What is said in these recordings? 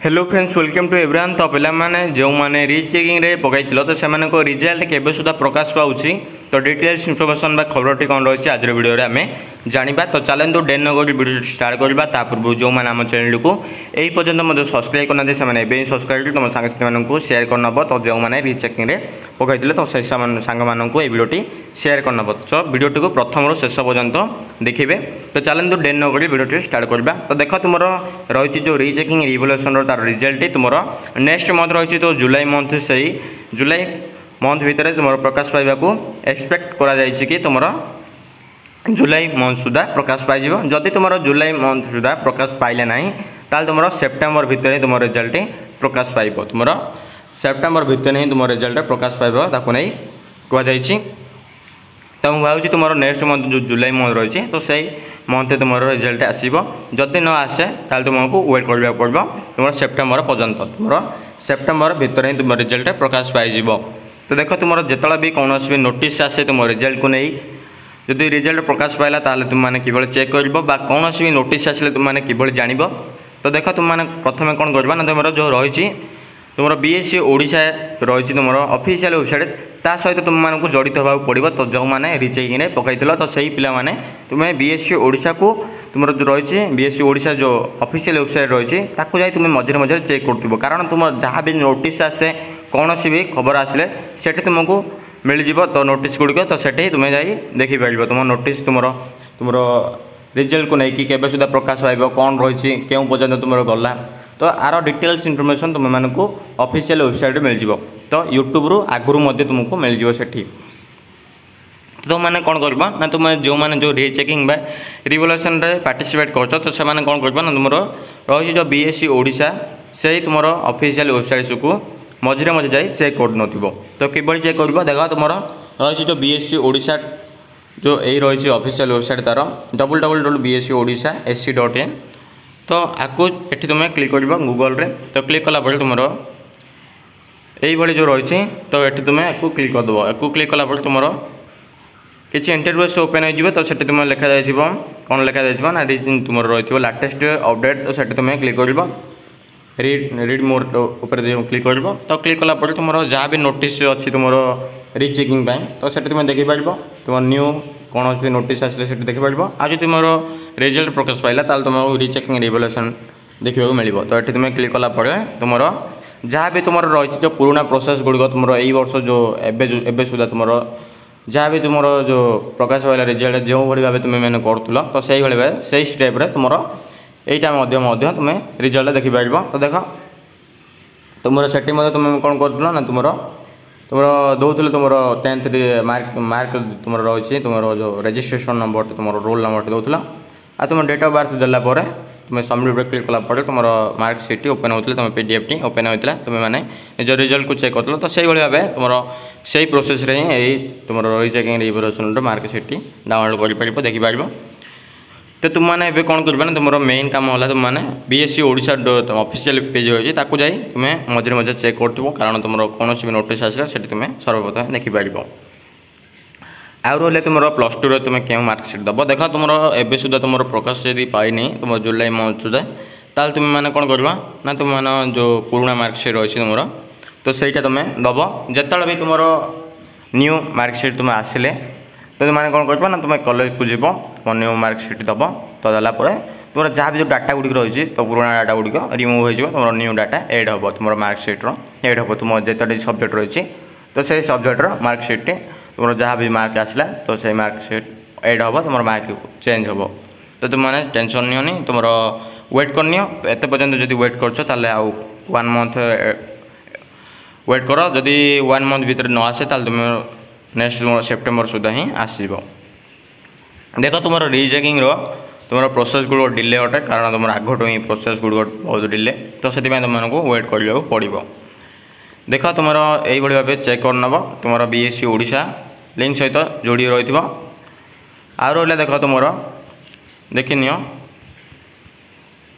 Hello friends welcome to everyone. तो पे जो मैंने रीचेकिंग रे पकई तो से रिजल्ट केबे सुधा प्रकाश पाऊँच तो डिटेल्स इनफॉरमेशन खबर कौन रही आज वीडियो आम जाना। तो चलते डेन नगर वीडियो स्टार्ट करवा पूर्व जो मैंने आम चैनल को यही पर्यटन मतलब सब्सक्राइब करना से सब्सक्राइब तुम सांगे सेयार करनब। तो जो मैंने रीचेकिंग रे पकई तो से सांग मानक ये वीडियोटी सेयार करनब। तो वीडियोटी को प्रथम शेष पर्यंत देखिए। तो चलते डेन नगर वीडियो स्टार्ट करवा। तो देख तुम रही जो रीचेकिंग रिवोल्यूशन तार रिजल्ट तुम नेक्स्ट मंथ रही तो जुलाई मंथ से जुलाई मंथ भितर तुम प्रकाश पाइबा को एक्सपेक्ट करा कि तुम जुलाई मंथ सुधा प्रकाश पाई। जदि तुम जुलाई मंथ सुधा प्रकाश पाइले ना ताल तुम सेप्टेम्बर भितर ही तुम रिजल्ट प्रकाश पाइब। तुम सेप्टेम्बर भितर ही तुम रिजल्ट प्रकाश पाइब ताकू नहीं कहुई। तो मुझे भावी तुम नेक्स्ट मंथ जो जुलाई मंथ रही तो सही मंथ तुम रिजल्ट आसब। जदि न आसे ताल तुमको वेट करने पड़ो तुम सेप्टेम्बर पर्यंत तुम सेप्टेम्बर भितर ही तुम रिजल्ट प्रकाश पाई। तो देख तुम जिते भी कौन भी नोटिस आसे तुम रिजल्ट को नहीं जदि रिजल्ट प्रकाश पाइला तुमने कि चेक कर कौन भी नोटिस आसे तुमने कि जान। तो देख तुमने प्रथम कौन करवा ना तुम जो रही तुम बीएससी ओडिशा रही तुम ऑफिशियल वेबसाइट ता सहित तुमको जड़ित होगा पड़ो। तो जो मैंने रिचेकिंग पकई तो सही पिला तुम्हें बीएससी ओडिशा को तुम जो रही बीएससी ओडिशा जो ऑफिशियल वेबसाइट रही ताकू जाई तुम मझे मझे चेक कर कारण तुम जहाँ भी नोटिस आसे कौन सी भी खबर आसिले से तुमको मिल जाव। तो नोटिस गुड़िक तो से तुम्हें जाई देखिपर तुम नोटिस तुम रिजल्ट को लेकिन केबे सुधा प्रकाश पाइब कौन रही क्यों पर्यटन तुम गला। तो आर डिटेल्स इनफॉरमेशन तुम मानक ऑफिशियल वेबसाइट मिल जाव। तो यूट्यूब रु आगुरी तुमको मिल जाव से। तो मैंने कौन करवा ना तुम जो मैंने जो रीचेकिंग रिवोल्यूशन रे पार्टिसिपेट कर तो से कौन करवा ना तुम रही जो बीएससी ओडिशा से तुम ऑफिशियल वेबसाइट को मझे मझे जाई चेक कर नथिबो। तो किबड़ी चेक करबो देख तुम रही जो बीएससी ओडिशा जो यही रही ऑफिशियल वेबसाइट तार www.bscodisha.ac.in। तो आपको ये तुम क्लिक कर गूगल रे। तो क्लिक कला तुम यही जो रही तो ये तुम आपको क्लिक करदेव। आपको क्लिक कला तुम किसी इंटरव्यूस ओपन हो तो से तुम लिखा जाए कौन लिखा जाए ना तुम रही लाटेस्ट अपडेट। तो से तुम क्लिक कर रीड मोर ऊपर क्लिक कर। तो क्लिक कला तुम जहाँ भी नोटिस अच्छी तुम रीचेकिंग तो से तुम देखिपर तुम न्यू कौन भी नोटिस आसे से देखिपर। आज तुम रिजल्ट प्रकाश पाइला तुम रीचेकिंग रिवोल्यूशन देखा मिल। तो ये तुम क्लिक कला तुम जहाँ भी तुम रही जो पुराना प्रोसेस गुड़िक तुम यही वर्ष जो एबे सुधा तुम जहाँ भी तुम जो प्रकाश पाइला रिजल्ट जो भाव तुम मैंने करूल तो सही भाई से स्टेप तुम यहीटा तुम रिजल्ट देखिपर। तो देख तुम से तुम कौन कर ना तुम दौले तुम 10th मार्क तुम रही तुम जो रजिस्ट्रेशन नंबर तुम रोल नंबर दौला आ तुम डेट ऑफ बर्थ देलापर तुम सबमिट क्लिक कलापर तुम मार्कसीट ओपन होता तुम पीडीएफ टी ओपन होता तुम मैंने निज रिजल्ट को चेक कर। तो सही भाव तुम से प्रोसेस रे ही तुम रीचेकिंग रिवोल्यूशन मार्कसीट डाउनलोड कर देखिपर। तो तुमने कौन करना तुम मेन काम है तुमने बीएससी ओडिशा ऑफिशियल पेज होती जाई तुम्हें मझे मझे चेक कर कारण तुम कौन भी नोटिस आसला से तुम सर्वप्रथम देखिपर। आउ रहा तुम प्लस टू तुम क्यों मार्कसीट दब देख तुम एवं सुधा तुम प्रकाश जदि पाइनी तुम जुलाई मंथ सुधा ताल तुम मैंने कौन करवा ना तुम जो पुराना मार्कसीट रही तुम तो सहीटा तुम दब जिते भी तुम न्यू मार्कसीट तुम आसिले तो तुमने कौन करवा ना तुम कॉलेज को जीव तुम न्यू मार्कसीट दब। तो देलापर तुम जहाँ भी जो डाटा गुड़िक रही तो पुराना डाटा गुड़िक रिमूव हो तुम न्यू डाटा एड हम तुम मार्कसीट्र एड हम तुम जिते सब्जेक्ट रही तो से सब्जेक्टर मार्कसीट तुम जहाँ भी मार्क आसला तो से मार्कसीट एड हम तुम मार्क चेंज हम। तो तुमने टेंशन नियोनी तुम वेट करनी तो एत पर्यटन जब वेट कर आउ 1 मंथ वेट कर जदि 1 मंथ भितर न आसे तुम नेक्स्ट तुम सेप्टेम्बर सुधा ही आसब। देख तुम रीचेकिंग तुम प्रोसेस गुड़ डिले अटे कारण तुम आगठू ही प्रोसेस गुड़ बहुत डिले तो से तुमको वेट करने पड़ो। देख तुम यही भाव चेक कर नब तुम बीएससी ओडिशा लिंक सहित जोड़ी रही आ रहा देख तुम देखनी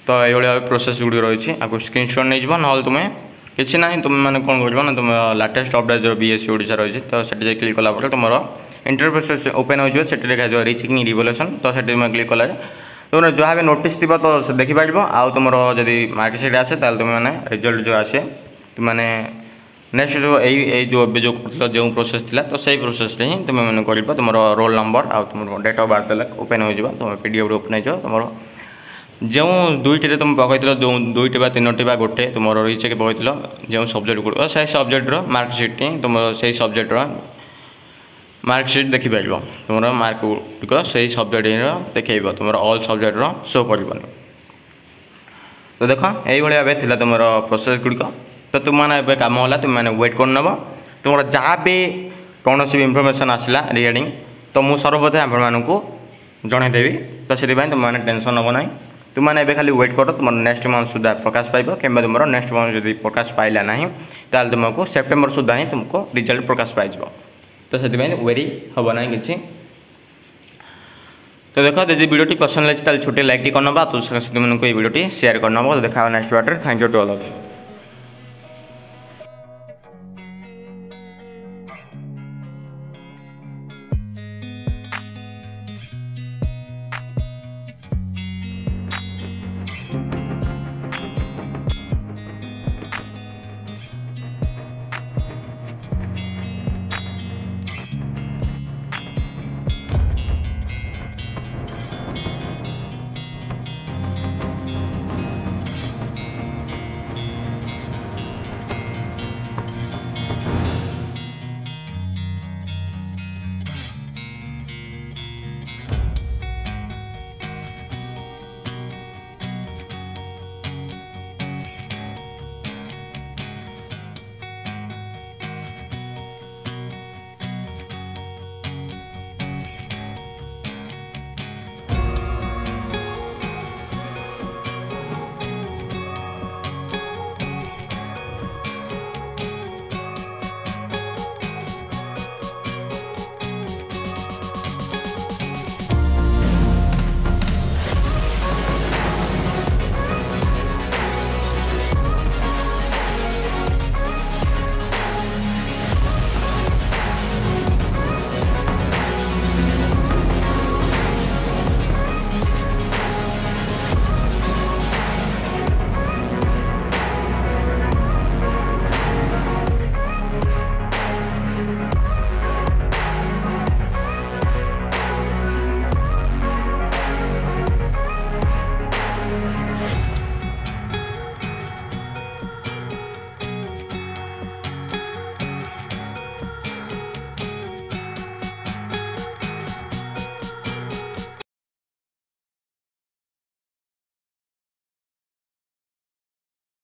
तो ये भाव प्रोसेस गुड़ी रही आपको स्क्रीनशॉट नहीं जाव ना तुम्हें किसी ना तुम मैंने कौन कर ना तुम लाटेस्ट अपडेट जो बीएससी ओडिशा रही तो से क्लिक कलापर तुम इंटरप्रेस ओपन हो देखा रीचेकिंग रिवोल्यूशन। तो से तुम क्लिक कला तुम जहाँ भी नोटिस थी तो देखिपार आउ तुम जब मार्कसीट आसे तुमने रिजल्ट जो आसे तुमने नेक्स्ट जो जो प्रोसेस थी तो सही प्रोसेस ही तुम मैंने कर तुम रोल नंबर आ तुम डेट ऑफ बर्थ ओपन हो तुम पीडीएफ ओपन हो तुम जो दुईटे तुम पकई जो दुईटे बा तीनो बा गोटे तुम रिचेक पकई जो सब्जेक्ट गुड़ से सब्जेक्टर मार्कसीट तुम से सब्जेक्टर मार्कसीट देखिपार तुम मार्क गुड़िक से सब्जेक्ट देखेब तुम ऑल सब्जेक्टर शो कर तो देख यही भाव थी तुम प्रोसेस गुड़िक तो तुमने कम है तुमने वेट कर नब तुम जहाँ भी कौन भी इनफर्मेशन आसला रिगार्डिंग तो मुझे सर्वप्रथम आपको जनईदेवी तो से तुमने टेंशन नब ना तुमने खाली वेट कर तुम नेक्स्ट मंथ सुधा प्रकाश पाइब कि तुम नेक्स्ट मंथ जब प्रकाश पाइला ना ताल तुमको सेप्टेम्बर सुधा ही तुमको रिजल्ट प्रकाश पाइज तो से वेरी हम ना कि तो देखो यदि वीडियो पसंद लगे छोटे लाइक करना तो तुमको ये वीडियो शेयर करना तो देखा next video thank you to all of you.